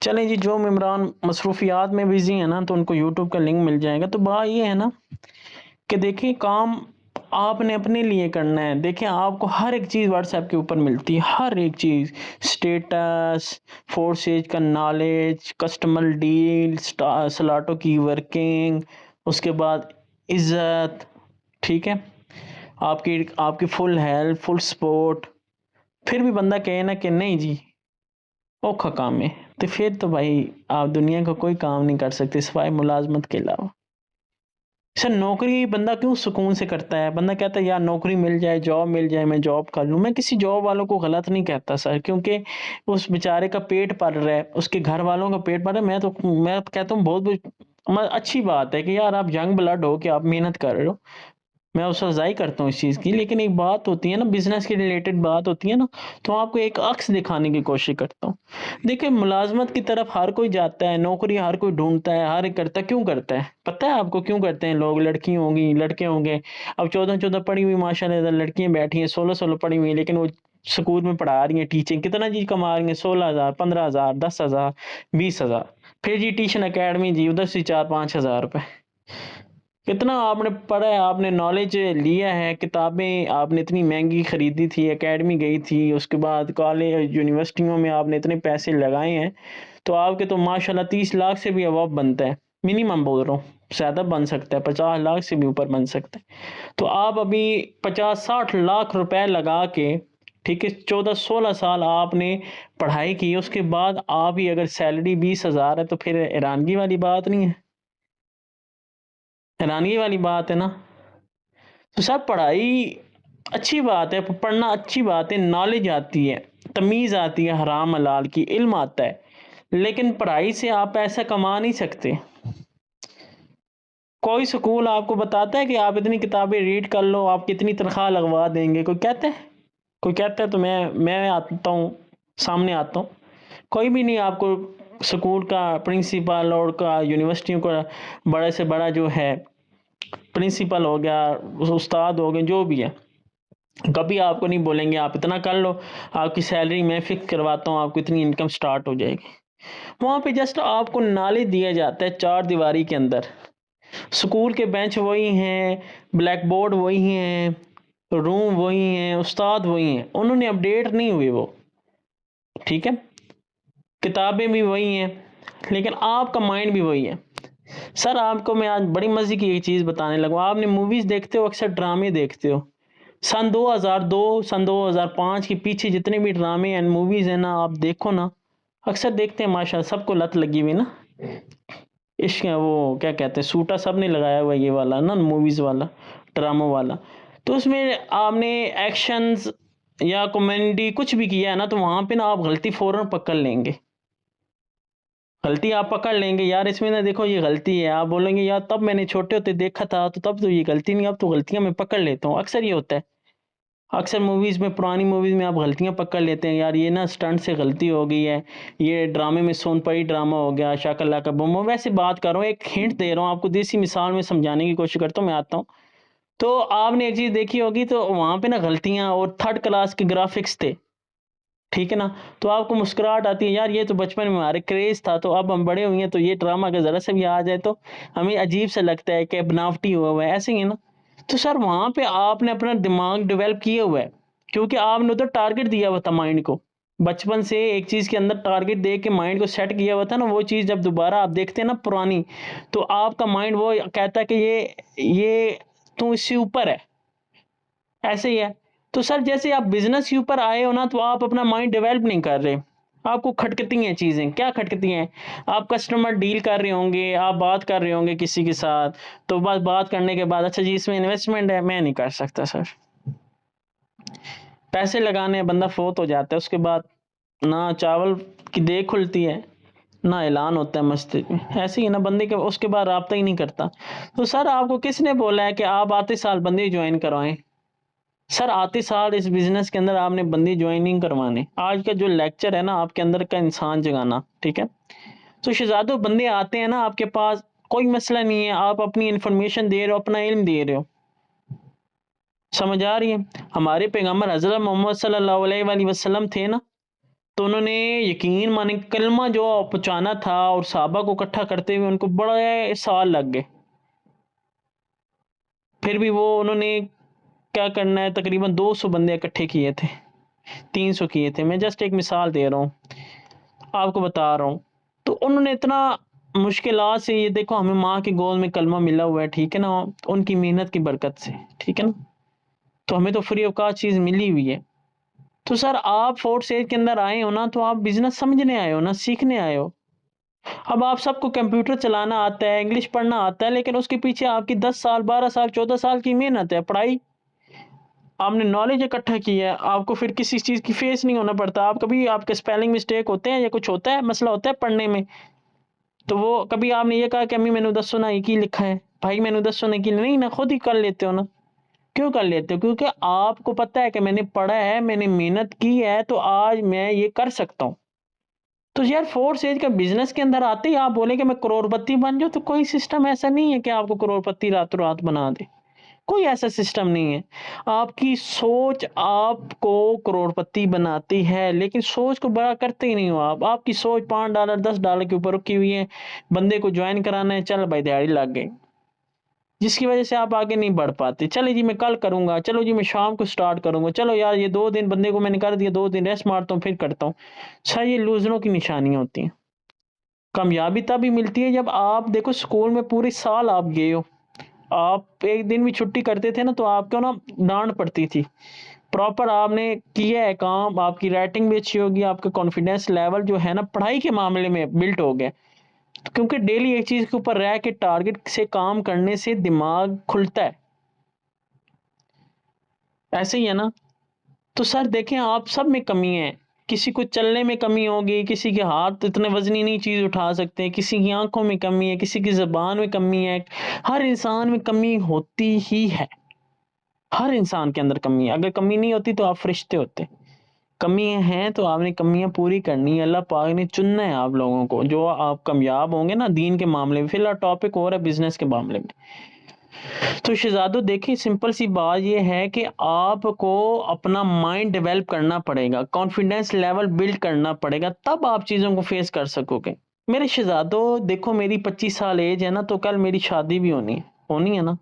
چلیں جی، جو ممبران مصروفیات میں بزی ہیں نا تو ان کو یوٹیوب کا لنک مل جائے گا. تو بات یہ ہے نا کہ دیکھیں کام آپ نے اپنے لیے کرنا ہے. دیکھیں آپ کو ہر ایک چیز واٹس ایپ کے اوپر ملتی ہے، ہر ایک چیز، سٹیٹس، فورسیج کا نالج، کسٹمر ڈیل، سلاٹوں کی ورکنگ، اس کے بعد عزت، ٹھیک ہے، آپ کی فل ہیلپ، فل سپورٹ. پھر بھی بندہ کہے نا کہ نہیں جی اوکھا کام ہے، تو پھر تو بھائی آپ دنیا کا کوئی کام نہیں کر سکتے سوائے ملازمت کے علاوہ. سر نوکری بندہ کیوں سکون سے کرتا ہے؟ بندہ کہتا ہے یار نوکری مل جائے، جاب مل جائے، میں جاب کر لوں. میں کسی جاب والوں کو غلط نہیں کہتا سر، کیونکہ اس بیچارے کا پیٹ پل رہا ہے، اس کے گھر والوں کا پیٹ پل رہا ہے. میں کہتا ہوں بہت اچھی بات ہے کہ یار آپ ینگ بلڈ ہو کہ آپ محنت کر رہے ہو، میں اس افزائی کرتا ہوں اس چیز کی. لیکن ایک بات ہوتی ہے نا، بزنس کے ریلیٹڈ بات ہوتی ہے نا، تو آپ کو ایک عکس دکھانے کی کوشش کرتا ہوں. دیکھیں ملازمت کی طرف ہر کوئی جاتا ہے، نوکری ہر کوئی ڈھونڈتا ہے، ہر ایک کرتا ہے. کیوں کرتا ہے پتہ ہے آپ کو کیوں کرتے ہیں لوگ؟ لڑکی ہوں گی، لڑکے ہوں گے. اب 14 پڑھی ہوئی ماشاء اللہ لڑکیاں بیٹھی ہیں، 16 پڑھی ہوئی ہیں، لیکن وہ سکول میں پڑھا رہی ہیں، ٹیچنگ کتنا جی کما رہی ہیں؟ 16,000، 15,000، 10,000، 20,000. پھر جی ٹیوشن اکیڈمی جی ادھر سے 4-5 ہزار روپے. کتنا آپ نے پڑھا ہے، آپ نے نالج لیا ہے، کتابیں آپ نے اتنی مہنگی خریدی تھی، اکیڈمی گئی تھی، اس کے بعد کالج یونیورسٹیوں میں آپ نے اتنے پیسے لگائے ہیں، تو آپ کے تو ماشاءاللہ 30 لاکھ سے بھی ابو بنتا ہے. منیمم بول رہا ہوں، زیادہ بن سکتا ہے، 50 لاکھ سے بھی اوپر بن سکتا ہے. تو آپ ابھی 50-60 لاکھ روپے لگا کے، ٹھیک ہے، 14-16 سال آپ نے پڑھائی کی، اس کے بعد آپ ہی اگر سیلری 20,000 ہے تو پھر حیرانگی والی بات نہیں ہے؟ حیرانگی والی بات ہے نا. تو سب پڑھائی اچھی بات ہے، پڑھنا اچھی بات ہے، نالج آتی ہے، تمیز آتی ہے حرام حلال کی، علم آتا ہے. لیکن پڑھائی سے آپ پیسہ کما نہیں سکتے. کوئی سکول آپ کو بتاتا ہے کہ آپ اتنی کتابیں ریڈ کر لو آپ کتنی تنخواہ لگوا دیں گے؟ کوئی کہتا ہے؟ کوئی کہتا ہے تو میں آتا ہوں، سامنے آتا ہوں. کوئی بھی نہیں. آپ کو سکول کا پرنسپل اور کا یونیورسٹیوں کا بڑے سے بڑا جو ہے پرنسپل ہو گیا، استاد ہو گئے، جو بھی ہے، کبھی آپ کو نہیں بولیں گے آپ اتنا کر لو، آپ کی سیلری میں فکس کرواتا ہوں، آپ کو اتنی انکم سٹارٹ ہو جائے گی. وہاں پہ جسٹ آپ کو نالج دیا جاتا ہے 4 دیواری کے اندر. سکول کے بینچ وہی ہیں، بلیک بورڈ وہی ہیں، روم وہی ہیں، استاد وہی ہیں، انہوں نے اپڈیٹ نہیں ہوئے وہ، ٹھیک ہے، کتابیں بھی وہی ہیں، لیکن آپ کا مائنڈ بھی وہی ہے. سر آپ کو میں آج بڑی مزے کی ایک چیز بتانے لگوں. آپ نے موویز دیکھتے ہو، اکثر ڈرامے دیکھتے ہو. سن 2002، سن 2005 کے پیچھے جتنے بھی ڈرامے اینڈ موویز ہیں نا، آپ دیکھو نا، اکثر دیکھتے ہیں ماشاء اللہ، سب کو لت لگی ہوئی نا. عشق وہ کیا کہتے ہیں، سوٹا سب نے لگایا ہوا یہ والا نا، موویز والا، ڈراموں والا. تو اس میں آپ نے ایکشنز یا کامیڈی کچھ بھی کیا ہے نا، تو وہاں پہ نا آپ غلطی فوراً پکڑ لیں گے. غلطی آپ پکڑ لیں گے، یار اس میں نہ دیکھو یہ غلطی ہے. آپ بولیں گے یار تب میں نے چھوٹے ہوتے دیکھا تھا تو تب تو یہ غلطی نہیں، اب تو غلطیاں میں پکڑ لیتا ہوں. اکثر یہ ہوتا ہے، اکثر موویز میں، پرانی موویز میں آپ غلطیاں پکڑ لیتے ہیں. یار یہ نا سٹنٹ سے غلطی ہو گئی ہے، یہ ڈرامے میں سون پری ڈرامہ ہو گیا، شاکلا کا بوم. ویسے بات کر رہا ہوں، ایک ہنٹ دے رہا ہوں آپ کو، دیسی مثال میں سمجھانے کی کوشش کرتا ہوں. میں آتا ہوں تو آپ نے ایک چیز دیکھی ہوگی، تو وہاں پہ نا غلطیاں اور 3rd کلاس کے گرافکس تھے، ٹھیک ہے نا. تو آپ کو مسکراہٹ آتی ہے، یار یہ تو بچپن میں ہمارے کریز تھا، تو اب ہم بڑے ہوئے ہیں تو یہ ڈرامہ اگر ذرا سے بھی آ جائے تو ہمیں عجیب سے لگتا ہے کہ بناوٹی ہوا ہے، ایسے ہی ہے نا. تو سر وہاں پہ آپ نے اپنا دماغ ڈیولپ کیا ہوا ہے، کیونکہ آپ نے ادھر ٹارگٹ دیا ہوا تھا مائنڈ کو. بچپن سے ایک چیز کے اندر ٹارگٹ دے کے مائنڈ کو سیٹ کیا ہوا تھا نا. وہ چیز جب دوبارہ آپ دیکھتے ہیں نا پرانی، تو آپ کا مائنڈ وہ کہتا ہے کہ یہ تو اس سے اوپر ہے، ایسے ہی ہے. تو سر جیسے آپ بزنس کے اوپر آئے ہو نا، تو آپ اپنا مائنڈ ڈیولپ نہیں کر رہے. آپ کو کھٹکتی ہیں چیزیں. کیا کھٹکتی ہیں؟ آپ کسٹمر ڈیل کر رہے ہوں گے، آپ بات کر رہے ہوں گے کسی کے ساتھ، تو بس بات کرنے کے بعد اچھا جی اس میں انویسٹمنٹ ہے، میں نہیں کر سکتا سر. پیسے لگانے بندہ فوت ہو جاتا ہے، اس کے بعد نہ چاول کی دیگ کھلتی ہے، نہ اعلان ہوتا ہے مسجد میں. ایسے ہی نا بندے کے اس کے بعد رابطہ ہی نہیں کرتا. تو سر آپ کو کس نے بولا ہے کہ آپ آتے سال بندے جوائن کروائیں؟ سر آتے سال اس بزنس کے اندر آپ نے بندی جوائننگ کروانے. آج کا جو لیکچر ہے نا آپ کے اندر کا انسان جگانا، ٹھیک ہے. تو شہزادوں بندے آتے ہیں نا آپ کے پاس، کوئی مسئلہ نہیں ہے، آپ اپنی انفارمیشن دے رہے ہو، اپنا علم دے رہے ہو، سمجھ آ رہی ہے. ہمارے پیغمبر حضرت محمد صلی اللہ علیہ وآلہ وسلم تھے نا، تو انہوں نے یقین مانے کلمہ جو پہنچانا تھا اور صحابہ کو اکٹھا کرتے ہوئے ان کو بڑے سال لگ گئے، پھر بھی وہ انہوں نے کیا کرنا ہے، تقریباً 200 بندے اکٹھے کیے تھے، 300 کیے تھے، میں جسٹ ایک مثال دے رہا ہوں، آپ کو بتا رہا ہوں۔ تو انہوں نے اتنا مشکلات سے، یہ دیکھو ہمیں ماں کی گود میں کلمہ ملا ہوا ہے، ٹھیک ہے نا، ان کی محنت کی برکت سے، ٹھیک ہے نا، تو ہمیں تو فری آف کاسٹ چیز ملی ہوئی ہے۔ تو سر آپ فورتھ اسٹیج کے اندر آئے ہو نا، تو آپ بزنس سمجھنے آئے ہو نا، سیکھنے آئے ہو۔ اب آپ سب کو کمپیوٹر چلانا آتا ہے، انگلش پڑھنا آتا ہے، لیکن اس کے پیچھے آپ کی 10 سال 12 سال 14 سال کی محنت ہے، پڑھائی، آپ نے نالج اکٹھا کی ہے، آپ کو پھر کسی چیز کی فیس نہیں ہونا پڑتا۔ آپ کبھی آپ کے اسپیلنگ مسٹیک ہوتے ہیں یا کچھ ہوتا ہے، مسئلہ ہوتا ہے پڑھنے میں، تو وہ کبھی آپ نے یہ کہا کہ امی میں نے دسو نا یہ کی لکھا ہے، بھائی میں نے دسو نا کی نہیں نا، خود ہی کر لیتے ہو نا۔ کیوں کر لیتے ہو؟ کیونکہ آپ کو پتہ ہے کہ میں نے پڑھا ہے، میں نے محنت کی ہے، تو آج میں یہ کر سکتا ہوں۔ تو یار فورتھ اسٹیج کا بزنس کے اندر آتے ہی آپ بولے کہ میں کروڑ پتی بن جاؤں، تو کوئی سسٹم ایسا نہیں ہے کہ آپ کو کروڑ پتی راتوں رات بنا دے، کوئی ایسا سسٹم نہیں ہے۔ آپ کی سوچ آپ کو کروڑ پتی بناتی ہے، لیکن سوچ کو بڑا کرتے ہی نہیں ہو آپ کی سوچ $5 $10 کے اوپر رکی ہوئی ہے، بندے کو جوائن کرانا ہے، چل بھائی دیہڑی لگ گئی، جس کی وجہ سے آپ آگے نہیں بڑھ پاتے۔ چلے جی میں کل کروں گا، چلو جی میں شام کو سٹارٹ کروں گا، چلو یار یہ 2 دن بندے کو میں نے کر دیا، 2 دن ریسٹ مارتا ہوں پھر کرتا ہوں۔ سر یہ لوزروں کی نشانیاں ہوتی ہیں۔ کامیابی تبھی ملتی ہے جب آپ دیکھو سکول میں پورے سال آپ گئے ہو، آپ ایک دن بھی چھٹی کرتے تھے نا تو آپ کو نا ڈانٹ پڑتی تھی، پراپر آپ نے کیا ہے کام، آپ کی رائٹنگ بھی اچھی ہوگی، آپ کا کانفیڈنس لیول جو ہے نا پڑھائی کے معاملے میں بلٹ ہو گیا، کیونکہ ڈیلی ایک چیز کے اوپر رہ کے ٹارگٹ سے کام کرنے سے دماغ کھلتا ہے، ایسے ہی ہے نا۔ تو سر دیکھیں آپ سب میں کمی ہے، کسی کو چلنے میں کمی ہوگی، کسی کے ہاتھ اتنے وزنی نہیں چیز اٹھا سکتے، کسی کی آنکھوں میں کمی ہے، کسی کی زبان میں کمی ہے، ہر انسان میں کمی ہوتی ہی ہے، ہر انسان کے اندر کمی ہے۔ اگر کمی نہیں ہوتی تو آپ فرشتے ہوتے، کمی ہیں تو آپ نے کمیاں پوری کرنی ہے، اللہ پاک نے چننا ہے آپ لوگوں کو، جو آپ کامیاب ہوں گے نا دین کے معاملے میں۔ فی الحال ٹاپک ہو رہا ہے بزنس کے معاملے میں۔ تو شہزادو دیکھیں سمپل سی بات یہ ہے کہ آپ کو اپنا مائنڈ ڈیولپ کرنا پڑے گا، کانفیڈنس لیول بلڈ کرنا پڑے گا، تب آپ چیزوں کو فیس کر سکو گے۔ میرے شہزادو دیکھو میری 25 سال ایج ہے نا، تو کل میری شادی بھی ہونی ہے نا،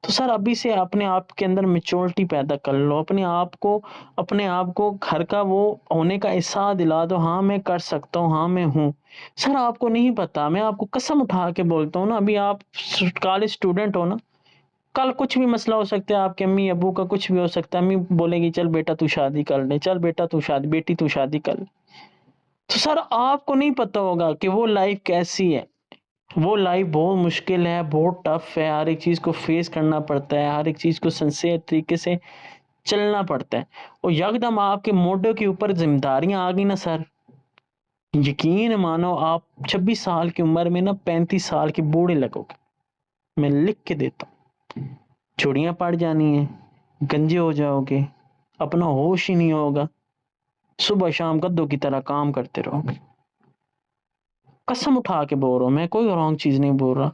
تو سر ابھی سے اپنے آپ کے اندر میچورٹی پیدا کر لو، اپنے آپ کو گھر کا وہ ہونے کا احساس دلا دو، ہاں میں کر سکتا ہوں، ہاں میں ہوں۔ سر آپ کو نہیں پتا، میں آپ کو قسم اٹھا کے بولتا ہوں نا، ابھی آپ کالج اسٹوڈنٹ ہو نا، کل کچھ بھی مسئلہ ہو سکتا ہے، آپ کے امی ابو کا کچھ بھی ہو سکتا ہے، امی بولے گی چل بیٹا تو شادی کر لے، چل بیٹا تو شادی، بیٹی تو شادی کر لے، تو سر آپ کو نہیں پتا ہوگا کہ وہ لائف کیسی ہے، وہ لائف بہت مشکل ہے، بہت ٹف ہے، ہر ایک چیز کو فیس کرنا پڑتا ہے، ہر ایک چیز کو سنسیئر طریقے سے چلنا پڑتا ہے، اور یکدم آپ کے موڈوں کے اوپر ذمہ داریاں آ گئی نا سر، یقین مانو آپ 26 سال کی عمر میں نا 35 سال کے بوڑھے لگو گے، میں لکھ کے دیتا ہوں، چوڑیاں پڑ جانی ہیں، گنجے ہو جاؤ گے، اپنا ہوش ہی نہیں ہوگا، صبح شام گدوں کی طرح کام کرتے رہو گے، قسم اٹھا کے بول رہا ہوں، میں کوئی رانگ چیز نہیں بول رہا۔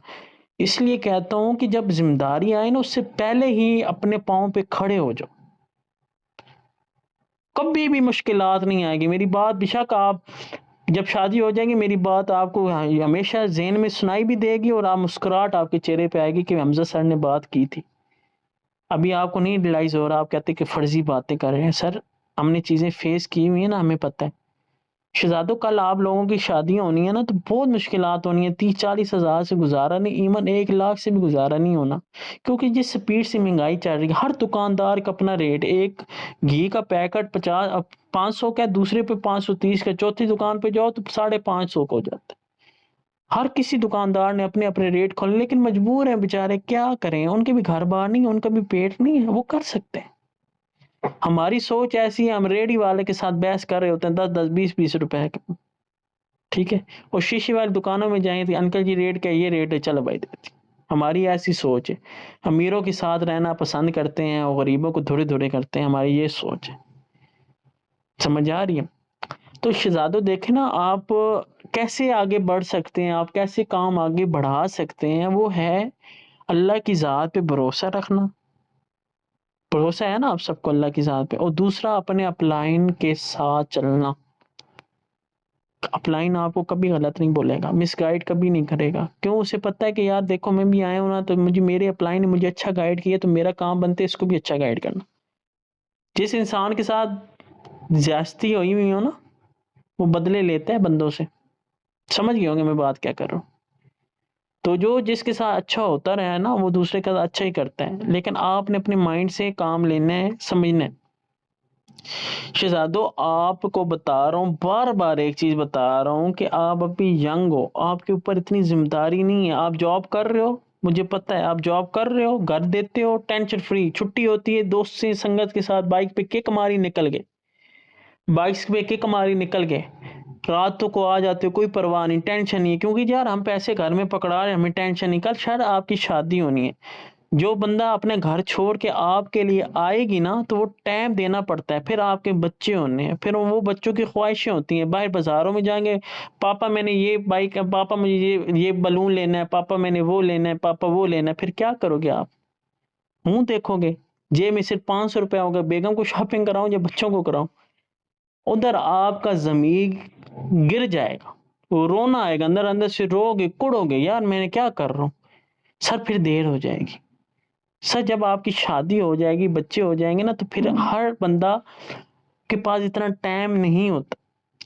اس لیے کہتا ہوں کہ جب ذمہ داری آئے نا اس سے پہلے ہی اپنے پاؤں پہ کھڑے ہو جاؤ، کبھی بھی مشکلات نہیں آئے گی۔ میری بات بے شک آپ جب شادی ہو جائے گی، میری بات آپ کو ہمیشہ ذہن میں سنائی بھی دے گی، اور آپ مسکراہٹ آپ کے چہرے پہ آئے گی کہ حمزہ سر نے بات کی تھی۔ ابھی آپ کو نہیں ریلائز ہو رہا، آپ کہتے کہ فرضی باتیں کر رہے ہیں، سر ہم نے چیزیں فیس کی ہوئی ہیں نا، ہمیں پتہ ہے۔ شہزادو کل آپ لوگوں کی شادیاں ہونی ہیں نا تو بہت مشکلات ہونی ہیں، 30-40 ہزار سے گزارا نہیں، ایون 1 لاکھ سے بھی گزارا نہیں ہونا، کیونکہ جس سپیڈ سے مہنگائی چل رہی ہے، ہر دکاندار کا اپنا ریٹ، ایک گھی کا پیکٹ 500 کا ہے، دوسرے پہ 530 کا، چوتھی دکان پہ جاؤ تو 550 کا ہو جاتا ہے۔ ہر کسی دکاندار نے اپنے اپنے ریٹ کھولے، لیکن مجبور ہیں بیچارے، کیا کریں، ان کے بھی گھر بار نہیں، ان کا بھی پیٹ نہیں ہے، وہ کر سکتے ہیں۔ ہماری سوچ ایسی ہے، ہم ریڈی والے کے ساتھ بحث کر رہے ہوتے ہیں 10-10 20-20 روپے کے، ٹھیک ہے، اور شیشے والی دکانوں میں جائیں تو انکل جی ریٹ کیا، یہ ریٹ ہے، چلو بھائی دیتی۔ ہماری ایسی سوچ ہے، امیروں کے ساتھ رہنا پسند کرتے ہیں اور غریبوں کو دھڑے دھڑے کرتے ہیں، ہماری یہ سوچ ہے، سمجھ آ رہی ہے؟ تو شہزادو دیکھیں نا، آپ کیسے آگے بڑھ سکتے ہیں، آپ کیسے کام آگے بڑھا سکتے ہیں، وہ ہے اللہ کی ذات پہ بھروسہ رکھنا، بھروسہ ہے نا آپ سب کو اللہ کی ذات پہ، اور دوسرا اپنے اپلائن کے ساتھ چلنا، اپلائن آپ کو کبھی غلط نہیں بولے گا، مس گائیڈ کبھی نہیں کرے گا. کیوں؟ اسے پتہ ہے کہ یار دیکھو میں بھی آیا ہوں نا، تو مجھے میرے اپلائن نے مجھے اچھا گائیڈ کیا، تو میرا کام بنتے اس کو بھی اچھا گائیڈ کرنا. جس انسان کے ساتھ زیادتی ہوئی ہو نا، وہ بدلے لیتا ہے بندوں سے. سمجھ گئے ہوں گے میں بات کیا کر رہا ہوں. تو جو جس کے ساتھ اچھا ہوتا رہا ہے نا، وہ دوسرے کا اچھا ہی کرتا ہے. لیکن آپ نے اپنے مائنڈ سے کام لینا ہے، سمجھنا ہے. شہزادو آپ کو بتا رہا ہوں، بار بار ایک چیز بتا رہا ہوں کہ آپ ابھی ینگ ہو، آپ کے اوپر اتنی ذمہ داری نہیں ہے. آپ جاب کر رہے ہو، مجھے پتہ ہے آپ جاب کر رہے ہو، گھر دیتے ہو ٹینشن فری، چھٹی ہوتی ہے دوست سے سنگت کے ساتھ بائک پہ کک ماری نکل گئے، بائکس پہ کک ماری نکل گئے، رات کو آ جاتے ہو، کوئی پرواہ نہیں، ٹینشن نہیں ہے. کیونکہ یار ہم پیسے گھر میں پکڑا رہے ہیں، ہمیں ٹینشن نہیں. کل شاید آپ کی شادی ہونی ہے، جو بندہ اپنے گھر چھوڑ کے آپ کے لیے آئے گی نا، تو وہ ٹائم دینا پڑتا ہے. پھر آپ کے بچے ہونے ہیں، پھر وہ بچوں کی خواہشیں ہوتی ہیں. باہر بازاروں میں جائیں گے، پاپا میں نے یہ بائک، پاپا مجھے یہ بلون لینا ہے، پاپا میں نے وہ لینا ہے، پاپا وہ لینا ہے. پھر کیا کرو گے آپ؟ منہ دیکھو گے جیب میں صرف 500 روپیہ ہوگا، بیگم کو شاپنگ کراؤں یا بچوں کو کراؤں؟ ادھر آپ کا ضمیر گر جائے گا، وہ رونا آئے گا، اندر اندر سے رو گے، کڑو گے، یار میں نے کیا کر رہا ہوں. سر پھر دیر ہو جائے گی. سر جب آپ کی شادی ہو جائے گی، بچے ہو جائیں گے نا، تو پھر ہر بندہ کے پاس اتنا ٹائم نہیں ہوتا.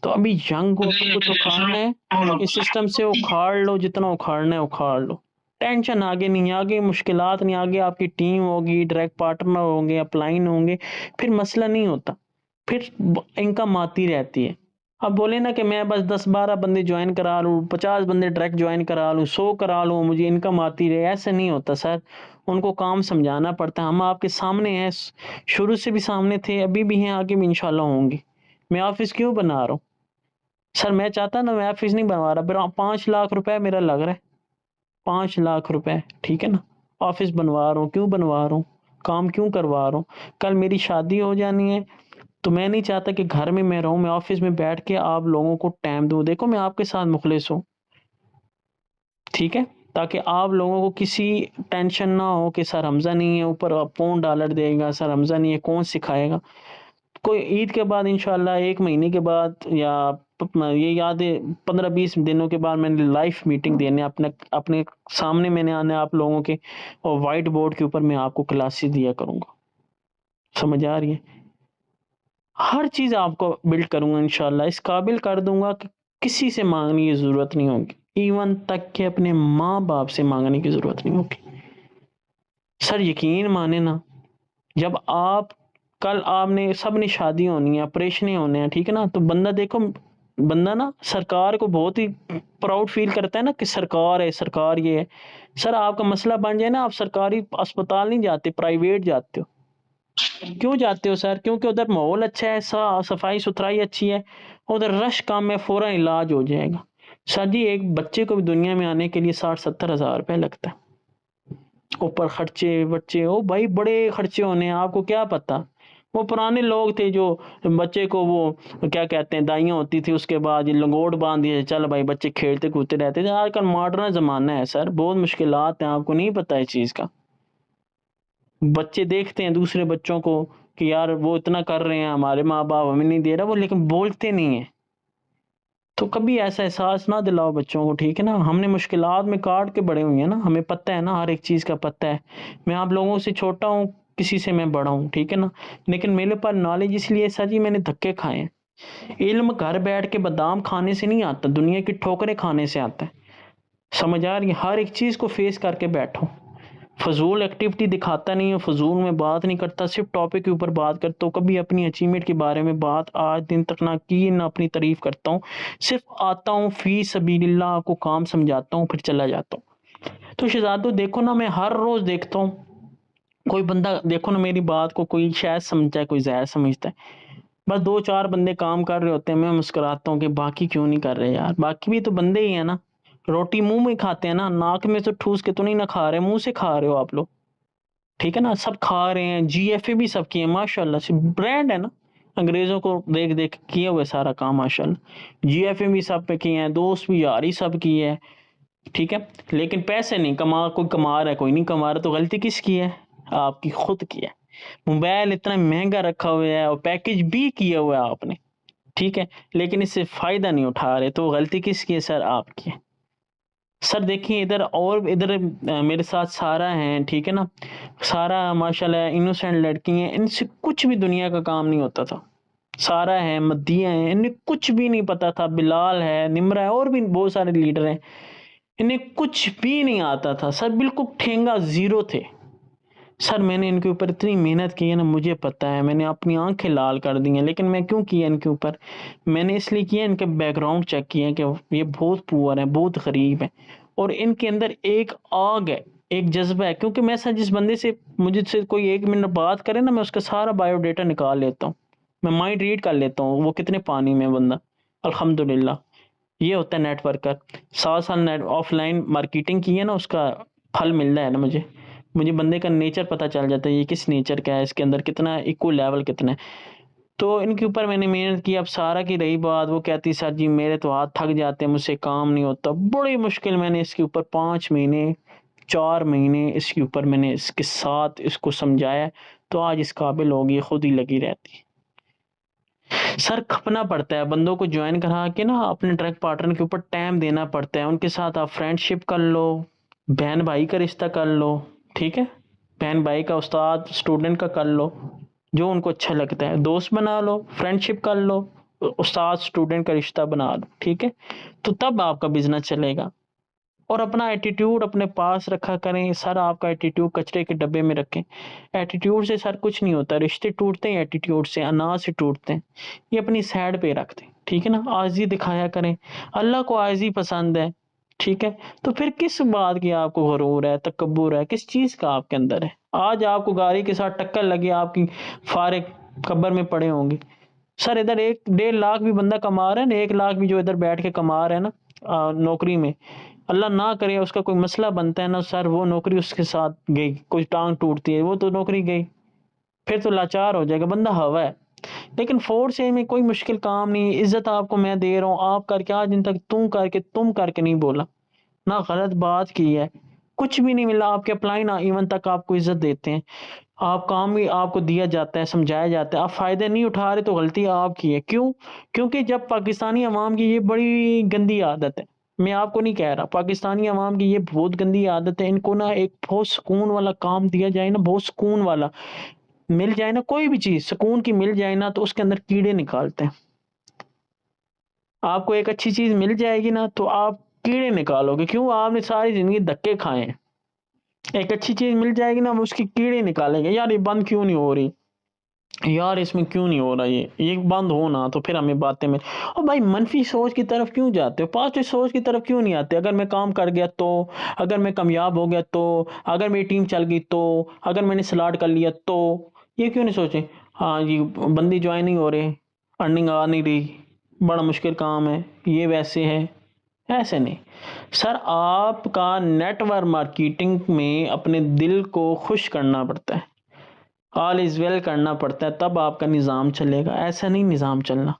تو ابھی ینگ کو اگر کچھ اکھاڑنا ہے، اس سسٹم سے اکھاڑ لو، جتنا اکھاڑنا ہے اکھاڑ لو. ٹینشن آگے نہیں، آگے مشکلات نہیں، آگے آپ کی ٹیم ہوگی، ڈائریکٹ پارٹنر ہوں گے، اپلائن ہوں گے، پھر مسئلہ نہیں ہوتا، پھر انکم آتی رہتی ہے. اب بولے نا کہ میں بس 10-12 بندے جوائن کرا لوں، 50 بندے ڈائریکٹ جوائن کرا لوں، 100 کرا لوں، مجھے انکم آتی رہے، ایسے نہیں ہوتا سر. ان کو کام سمجھانا پڑتا ہے. ہم آپ کے سامنے ہیں، شروع سے بھی سامنے تھے، ابھی بھی ہیں، آگے بھی انشاءاللہ ہوں گے. میں آفس کیوں بنا رہا ہوں سر؟ میں چاہتا نا، میں آفس نہیں بنوا رہا. 5 لاکھ روپے میرا لگ رہا ہے، 5 لاکھ روپے، ٹھیک ہے نا. آفس بنوا رہا ہوں، کیوں بنوا رہا ہوں؟ کام کیوں کروا رہا ہوں؟ کل میری شادی ہو جانی ہے، تو میں نہیں چاہتا کہ گھر میں رہوں، میں آفس میں بیٹھ کے آپ لوگوں کو ٹائم دوں. دیکھو میں آپ کے ساتھ مخلص ہوں، ٹھیک ہے، تاکہ آپ لوگوں کو کسی ٹینشن نہ ہو کہ سر حمزہ نہیں ہے، اوپر $1 دے گا، سر حمزہ نہیں ہے، کون سکھائے گا. کوئی عید کے بعد انشاءاللہ 1 مہینے کے بعد، یا یہ یاد ہے 15-20 دنوں کے بعد میں نے لائف میٹنگ دینے اپنے سامنے میں نے آنا آپ لوگوں کے، اور وائٹ بورڈ کے اوپر میں آپ کو کلاسز دیا کروں گا. سمجھ آ رہی ہے؟ ہر چیز آپ کو بلڈ کروں گا انشاءاللہ، اس قابل کر دوں گا کہ کسی سے مانگنے کی ضرورت نہیں ہوگی، ایون تک کہ اپنے ماں باپ سے مانگنے کی ضرورت نہیں ہوگی. سر یقین مانے نا، جب آپ کل آپ نے سب نے شادی ہونی ہے، آپریشنیں ہونے ہیں، ٹھیک ہے نا، تو بندہ دیکھو، بندہ نا سرکار کو بہت ہی پراؤڈ فیل کرتا ہے نا کہ سرکار ہے، سرکار یہ ہے. سر آپ کا مسئلہ بن جائے نا، آپ سرکاری اسپتال نہیں جاتے، پرائیویٹ جاتے ہو. کیوں جاتے ہو سر؟ کیونکہ ادھر ماحول اچھا ہے، صفائی ستھرائی اچھی ہے، ادھر رش کم ہے، فوراً علاج ہو جائے گا. سر جی ایک بچے کو بھی دنیا میں آنے کے لیے 60-70 ہزار روپے لگتا ہے، اوپر خرچے بچے، او بھائی بڑے خرچے ہونے ہیں، آپ کو کیا پتا. وہ پرانے لوگ تھے جو بچے کو وہ کیا کہتے ہیں، دائیاں ہوتی تھی، اس کے بعد یہ لنگوٹ باندھ دیے، چل بھائی بچے کھیلتے کودتے رہتے تھے. آج کل ماڈرن زمانہ ہے سر، بہت مشکلات ہیں، آپ کو نہیں پتا اس چیز کا. بچے دیکھتے ہیں دوسرے بچوں کو کہ یار وہ اتنا کر رہے ہیں، ہمارے ماں باپ ہمیں نہیں دے رہا، وہ لیکن بولتے نہیں ہیں. تو کبھی ایسا احساس نہ دلاؤ بچوں کو، ٹھیک ہے نا. ہم نے مشکلات میں کاٹ کے بڑے ہوئے ہیں نا، ہمیں پتہ ہے نا، ہر ایک چیز کا پتہ ہے. میں آپ لوگوں سے چھوٹا ہوں، کسی سے میں بڑا ہوں، ٹھیک ہے نا، لیکن میرے پاس نالج اس لیے سر جی میں نے دھکے کھائے ہیں. علم گھر بیٹھ کے بادام کھانے سے نہیں آتا، دنیا کی ٹھوکریں کھانے سے آتا ہے. سمجھ آ رہی ہے؟ ہر ایک چیز کو فیس کر کے بیٹھو. فضول ایکٹیویٹی دکھاتا نہیں ہوں، فضول میں بات نہیں کرتا، صرف ٹاپک کے اوپر بات کرتا ہوں. کبھی اپنی اچیومنٹ کے بارے میں بات آج دن تک نہ کی، نہ اپنی تعریف کرتا ہوں. صرف آتا ہوں فی سبیل اللہ، آپ کو کام سمجھاتا ہوں، پھر چلا جاتا ہوں. تو شہزادو دیکھو نا، میں ہر روز دیکھتا ہوں کوئی بندہ، دیکھو نا میری بات کو کوئی شاید سمجھتا ہے، کوئی زہر سمجھتا ہے. بس 2-4 بندے کام کر رہے ہوتے ہیں، میں مسکراتا ہوں کہ باقی کیوں نہیں کر رہے یار، باقی بھی تو بندے ہی ہیں نا. روٹی منہ میں کھاتے ہیں نا، ناک میں تو ٹھوس کے تو نہیں نہ کھا رہے، منہ سے کھا رہے ہو آپ لوگ، ٹھیک ہے نا. سب کھا رہے ہیں، جی ایف اے بھی سب کی ہیں ماشاءاللہ سے، برانڈ ہے نا، انگریزوں کو دیکھ دیکھ کیا ہوا سارا کام ماشاءاللہ. جی ایف اے بھی سب پہ کیے ہیں، دوست بھی یاری سب کی ہے، ٹھیک ہے. لیکن پیسے نہیں کوئی کما رہا ہے، کوئی نہیں کما رہا، تو غلطی کس کی ہے؟ آپ کی خود کی ہے. موبائل اتنا مہنگا رکھا ہوا ہے، اور پیکج بھی کیا ہوا ہے آپ نے، ٹھیک ہے، لیکن اس سے فائدہ نہیں اٹھا رہے، تو غلطی کس کی ہے سر؟ آپ کی ہے۔ سر دیکھیں ادھر، اور ادھر میرے ساتھ سارا ہیں، ٹھیک ہے نا، سارا ماشاءاللہ انوسینٹ لڑکی ہیں، ان سے کچھ بھی دنیا کا کام نہیں ہوتا تھا۔ سارا ہے، مدیہ ہیں، انہیں کچھ بھی نہیں پتا تھا، بلال ہے، نمرہ ہے، اور بھی بہت سارے لیڈر ہیں، انہیں کچھ بھی نہیں آتا تھا سر، بالکل ٹھینگا زیرو تھے۔ سر میں نے ان کے اوپر اتنی محنت کی ہے نا، مجھے پتا ہے، میں نے اپنی آنکھیں لال کر دی ہیں، لیکن میں کیوں کیا ان کے اوپر؟ میں نے اس لیے کیا، ان کے بیک گراؤنڈ چیک کیا کہ یہ بہت پور ہیں، بہت غریب ہیں، اور ان کے اندر ایک آگ ہے، ایک جذبہ ہے، کیونکہ میں سر جس بندے سے مجھے سے کوئی 1 منٹ بات کرے نا، میں اس کا سارا بایو ڈیٹا نکال لیتا ہوں، میں مائنڈ ریڈ کر لیتا ہوں وہ کتنے پانی میں بندہ۔ الحمدللہ یہ ہوتا ہے نیٹ ورکر۔ 7 سال آف لائن مارکیٹنگ کی ہے نا، اس کا پھل مل رہا ہے نا مجھے بندے کا نیچر پتہ چل جاتا ہے، یہ کس نیچر کا ہے، اس کے اندر کتنا ایکو لیول کتنا ہے۔ تو ان کے اوپر میں نے محنت کی۔ اب سارا کی رہی بات، وہ کہتی سر جی میرے تو ہاتھ تھک جاتے ہیں، مجھ سے کام نہیں ہوتا، بڑی مشکل میں نے اس کے اوپر 5 مہینے 4 مہینے اس کے اوپر میں نے اس کے ساتھ اس کو سمجھایا، تو آج اس قابل ہوگی، خود ہی لگی رہتی۔ سر کھپنا پڑتا ہے بندوں کو جوائن کرا کے نا، اپنے ٹریک پارٹنر کے اوپر ٹائم دینا پڑتا ہے، ان کے ساتھ آپ فرینڈ شپ کر لو، بہن بھائی کا رشتہ کر لو، ٹھیک ہے، بہن بھائی کا، استاد اسٹوڈنٹ کا کر لو، جو ان کو اچھا لگتا ہے، دوست بنا لو، فرینڈ شپ کر لو، استاد اسٹوڈنٹ کا رشتہ بنا لو، ٹھیک ہے، تو تب آپ کا بزنس چلے گا۔ اور اپنا ایٹیٹیوڈ اپنے پاس رکھا کریں سر، آپ کا ایٹیٹیوڈ کچرے کے ڈبے میں رکھیں، ایٹیٹیوڈ سے سر کچھ نہیں ہوتا، رشتے ٹوٹتے ہیں ایٹیٹیوڈ سے، اناج سے ٹوٹتے ہیں، یہ اپنی سائڈ پہ رکھتے ہیں، ٹھیک ہے نا، عاجزی دکھایا کریں، اللہ کو عاجزی پسند ہے، ٹھیک ہے، تو پھر کس بات کی آپ کو غرور ہے، تکبر ہے، کس چیز کا آپ کے اندر ہے؟ آج آپ کو گاڑی کے ساتھ ٹکر لگی، آپ کی فارغ قبر میں پڑے ہوں گے۔ سر ادھر 1.5 لاکھ بھی بندہ کما رہا ہے نا، 1 لاکھ بھی جو ادھر بیٹھ کے کما رہا ہے نا نوکری میں، اللہ نہ کرے اس کا کوئی مسئلہ بنتا ہے نا سر، وہ نوکری اس کے ساتھ گئی، کوئی ٹانگ ٹوٹتی ہے، وہ تو نوکری گئی، پھر تو لاچار ہو جائے گا، بندہ ہوا ہے۔ لیکن 4 میں کوئی مشکل کام نہیں، عزت آپ کو میں دے رہا ہوں، آپ کر کے آج دن تک تم کر کے نہیں بولا، نہ غلط بات کی ہے، کچھ بھی نہیں ملا، آپ کے اپلائن ایون تک آپ کو عزت دیتے ہیں، آپ کام بھی آپ کو دیا جاتا ہے، سمجھایا جاتا ہے، آپ فائدے نہیں اٹھا رہے تو غلطی آپ کی ہے۔ کیوں؟ کیونکہ جب پاکستانی عوام کی یہ بڑی گندی عادت ہے، میں آپ کو نہیں کہہ رہا، پاکستانی عوام کی یہ بہت گندی عادت ہے، ان کو نا ایک بہت سکون والا کام دیا جائے نا، بہت سکون والا مل جائے نا، کوئی بھی چیز سکون کی مل جائے نا، تو اس کے اندر کیڑے نکالتے ہیں۔ آپ کو ایک اچھی چیز مل جائے گی نا، تو آپ کیڑے نکالو گے، کیوں؟ آپ نے ساری زندگی دھکے کھائے ہیں، ایک اچھی چیز مل جائے گی نا، اس کی کیڑے نکالیں گے، یار یہ بند کیوں نہیں ہو رہی، یار اس میں کیوں نہیں ہو رہا، یہ بند ہونا، تو پھر ہمیں باتیں میں، اور بھائی منفی سوچ کی طرف کیوں جاتے ہو؟ پازیٹو سوچ کی طرف کیوں نہیں آتے؟ اگر میں کام کر گیا تو، اگر میں کامیاب ہو گیا تو، اگر میری ٹیم چل گئی تو، اگر میں نے سلاٹ کر لیا تو، یہ کیوں نہیں سوچیں؟ ہاں جی بندی جوائن نہیں ہو رہے، ارننگ آ نہیں رہی، بڑا مشکل کام ہے، یہ ویسے ہے، ایسے نہیں سر، آپ کا نیٹ ورک مارکیٹنگ میں اپنے دل کو خوش کرنا پڑتا ہے، آل از ویل کرنا پڑتا ہے، تب آپ کا نظام چلے گا، ایسا نہیں نظام چلنا،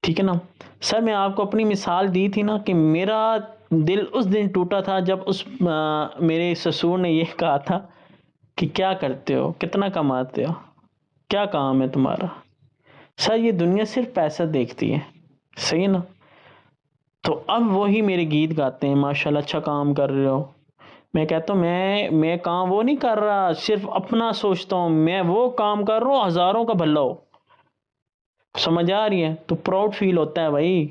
ٹھیک ہے نا۔ سر میں آپ کو اپنی مثال دی تھی نا، کہ میرا دل اس دن ٹوٹا تھا جب میرے سسور نے یہ کہا تھا کہ کیا کرتے ہو، کتنا کماتے ہو، کیا کام ہے تمہارا؟ سر یہ دنیا صرف پیسہ دیکھتی ہے، صحیح ہے نا، تو اب وہی میرے گیت گاتے ہیں، ماشاءاللہ اچھا کام کر رہے ہو، میں کہتا ہوں میں کام وہ نہیں کر رہا، صرف اپنا سوچتا ہوں، میں وہ کام کر رہا ہوں ہزاروں کا بھلا ہو، سمجھ آ رہی ہے؟ تو پراؤڈ فیل ہوتا ہے بھائی،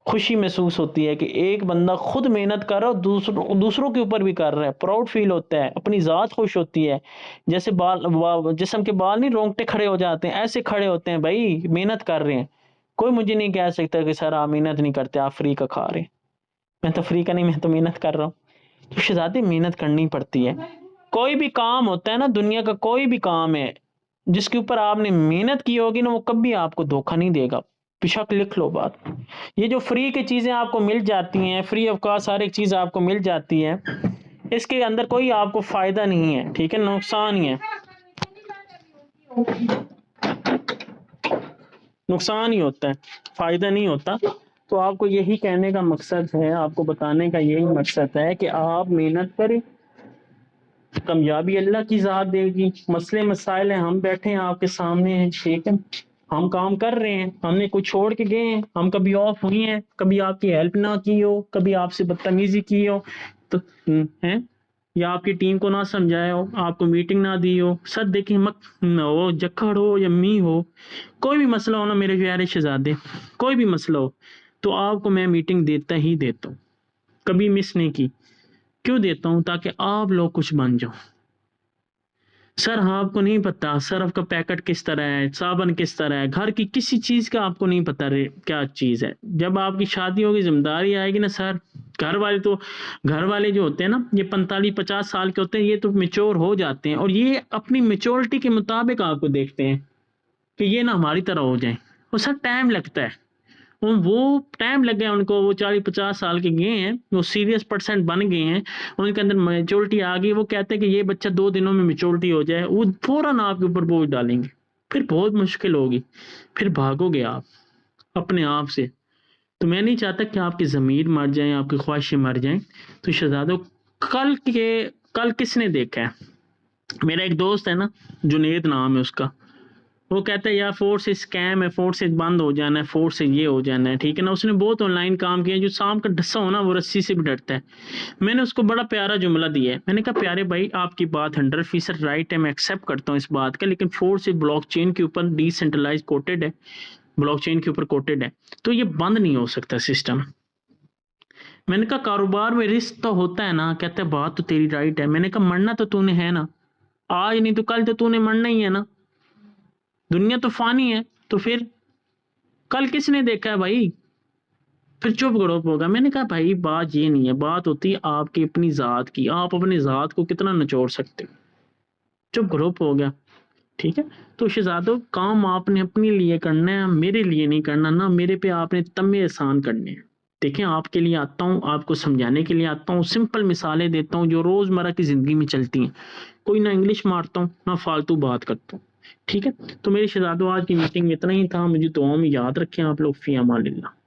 خوشی محسوس ہوتی ہے کہ ایک بندہ خود محنت کر رہا ہے، دوسروں کے اوپر بھی کر رہا ہے، پراؤڈ فیل ہوتا ہے، اپنی ذات خوش ہوتی ہے، جیسے جسم کے بال نہیں رونگٹے کھڑے ہو جاتے ہیں، ایسے کھڑے ہوتے ہیں بھائی، محنت کر رہے ہیں، کوئی مجھے نہیں کہہ سکتا کہ سر آپ محنت نہیں کرتے، آپ فری کا کھا رہے ہیں، میں تو فری کا نہیں، میں تو محنت کر رہا ہوں، تو شہزادی محنت کرنی پڑتی ہے، کوئی بھی کام ہوتا ہے نا، دنیا کا کوئی بھی کام ہے جس کے اوپر آپ نے محنت کی ہوگی نا، وہ کبھی آپ کو دھوکہ نہیں دے گا، بشک لکھ لو بات۔ یہ جو فری کی چیزیں آپ کو مل جاتی ہیں، فری آف کاسٹ ہر ایک چیز آپ کو مل جاتی ہے، اس کے اندر کوئی آپ کو فائدہ نہیں ہے، ٹھیک ہے، نقصان ہی ہے، نقصان ہی ہوتا ہے، فائدہ نہیں ہوتا۔ تو آپ کو یہی کہنے کا مقصد ہے، آپ کو بتانے کا یہی مقصد ہے کہ آپ محنت کریں، کامیابی اللہ کی ذات دے گی، مسئلے مسائل ہیں، ہم بیٹھے ہیں آپ کے سامنے ہیں، ٹھیک ہے، ہم کام کر رہے ہیں، ہم نے کوئی چھوڑ کے گئے ہیں، ہم کبھی آف ہوئی ہیں، کبھی آپ کی ہیلپ نہ کی ہو، کبھی آپ سے بدتمیزی کی ہو تو ہیں، یا آپ کی ٹیم کو نہ سمجھایا ہو، آپ کو میٹنگ نہ دی ہو، سر دیکھیں ہو جکڑ ہو یا می ہو، کوئی بھی مسئلہ ہو نا میرے پیارے شہزادے، کوئی بھی مسئلہ ہو تو آپ کو میں میٹنگ دیتا ہی دیتا ہوں، کبھی مس نہیں کی۔ کیوں دیتا ہوں؟ تاکہ آپ لوگ کچھ بن جاؤ۔ سر آپ کو نہیں پتا سرف کا پیکٹ کس طرح ہے، صابن کس طرح ہے، گھر کی کسی چیز کا آپ کو نہیں پتا کیا چیز ہے۔ جب آپ کی شادی ہوگی، ذمہ داری آئے گی نا سر، گھر والے جو ہوتے ہیں نا، یہ 45-50 سال کے ہوتے ہیں، یہ تو میچور ہو جاتے ہیں، اور یہ اپنی میچورٹی کے مطابق آپ کو دیکھتے ہیں کہ یہ نہ ہماری طرح ہو جائیں، اور سر ٹائم لگتا ہے، وہ ٹائم لگ گیا ان کو، وہ 40-50 سال کے گئے ہیں، وہ سیریس پرسنٹ بن گئے ہیں، ان کے اندر میچورٹی آ گئی، وہ کہتے ہیں کہ یہ بچہ 2 دنوں میں میچورٹی ہو جائے، وہ فوراً آپ کے اوپر بوجھ ڈالیں گے، پھر بہت مشکل ہوگی، پھر بھاگو گے آپ اپنے آپ سے۔ تو میں نہیں چاہتا کہ آپ کی ضمیر مر جائیں، آپ کی خواہشیں مر جائیں۔ تو شہزادوں، کل کس نے دیکھا ہے؟ میرا ایک دوست ہے نا، جنید نام ہے اس کا، وہ کہتا ہے یار فورس اسکیم ہے، فورس بند ہو جانا ہے، فورس یہ ہو جانا ہے، ٹھیک ہے نا۔ اس نے بہت آن لائن کام کیا، جو سام کا ڈسا ہو نا وہ رسی سے بھی ڈرتا ہے۔ میں نے اس کو بڑا پیارا جملہ دیا ہے، میں نے کہا پیارے بھائی آپ کی بات 100% رائٹ ہے، میں ایکسیپٹ کرتا ہوں اس بات کا، لیکن فورس بلاک چین کے اوپر ڈی سینٹرلائز کوٹڈ ہے، بلاک چین کے اوپر کوٹڈ ہے، تو یہ بند نہیں ہو سکتا سسٹم۔ میں نے کہا کاروبار میں رسک تو ہوتا ہے نا، کہتا ہے بات تو تیری رائٹ ہے۔ میں نے کہا مرنا تو نے ہے نا، آج نہیں تو کل تو نے مرنا ہی ہے نا، دنیا تو فانی ہے، تو پھر کل کس نے دیکھا ہے بھائی؟ پھر چپ گڑوپ ہوگا۔ میں نے کہا بھائی بات یہ نہیں ہے، بات ہوتی ہے آپ کی اپنی ذات کی، آپ اپنی ذات کو کتنا نچوڑ سکتے ہو۔ چپ گڑوپ ہو گیا، ٹھیک ہے۔ تو شہزادوں، کام آپ نے اپنے لیے کرنا ہے، میرے لیے نہیں کرنا، نہ میرے پہ آپ نے تمے احسان کرنے ہیں۔ دیکھیں آپ کے لیے آتا ہوں، آپ کو سمجھانے کے لیے آتا ہوں، سمپل مثالیں دیتا ہوں جو روزمرہ کی زندگی میں چلتی ہیں، کوئی نہ انگلش مارتا ہوں نہ فالتو بات کرتا ہوں، ٹھیک ہے۔ تو میرے شہزادوں، آج کی میٹنگ میں اتنا ہی تھا، مجھے دعاؤں میں یاد رکھیں آپ لوگ، فی امان اللہ۔